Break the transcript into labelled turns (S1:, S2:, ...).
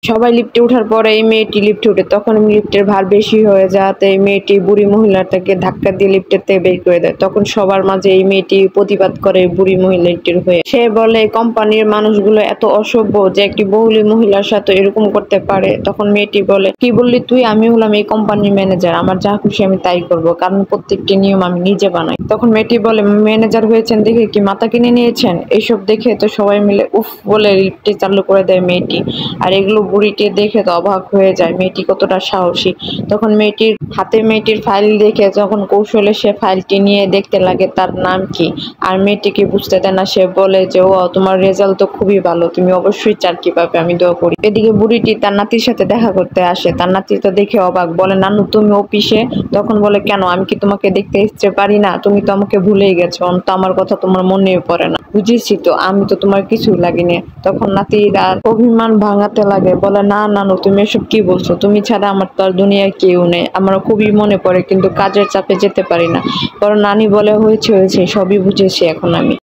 S1: সবাই লিফটে ওঠার পরে এই মেয়েটি লিফটে ওঠে, তখন লিফটের ভার বেশি হয়ে যাতে এই মেয়েটি বুড়ি মহিলাটাকে ধাক্কা দিয়ে লিফটের থেকে বের করে দেয়। তখন সবার মাঝে এই মেয়েটি প্রতিবাদ করে বুড়ি মহিলাটির হয়ে। সে বলে কোম্পানির মানুষগুলো এত অসভ্য যে একটি বহুলী মহিলার সাথে এরকম করতে পারে। তখন মেয়েটি বলে, কি বললি তুই? আমি হলাম এই কোম্পানির ম্যানেজার, আমার যা খুশি আমি তাই করবো, কারণ প্রত্যেকটি নিয়ম আমি নিজে বানাই। তখন মেয়েটি বলে, ম্যানেজার হয়েছেন দেখে কি মাথা কিনে নিয়েছেন? এইসব দেখে তো সবাই মিলে উফ বলে লিফটটি চালু করে দেয় মেয়েটি। আর এগুলো বুড়িটি দেখে তো অবাক হয়ে যায় মেয়েটি কতটা সাহসী। তখন মেয়েটির ফাইল দেখে যখন কৌশলে সে ফাইলটি নিয়ে দেখতে লাগে তার নাম কি, আর মেয়েটিকে বুঝতে দেয় না। সে বলে যে, ও তোমার রেজাল্ট তো খুবই ভালো, তুমি অবশ্যই চাকরি পাবে, আমি দোয়া করি। এদিকে বুড়িটি তার নাতির সাথে দেখা করতে আসে। তার নাতি তো দেখে অবাক, বলে, নানু তুমি অফিসে? তখন বলে, কেন, আমি কি তোমাকে দেখতে আসতে পারি না? তুমি তো আমাকে ভুলেই গেছো, তো আমার কথা তোমার মনেও পড়ে না। বুঝেছি তো, আমি তো তোমার কিছুই লাগিনি। তখন নাতির আর অভিমান ভাঙাতে লাগে, বলে, না নানু তুমি এসব কি বলছো? তুমি ছাড়া আমার তো আর দুনিয়ায় কেউ নেই, আমার খুবই মনে পড়ে, কিন্তু কাজের চাপে যেতে পারি না। বড় নানি বলে, হয়েছে হয়েছে, সবই বুঝেছি এখন আমি।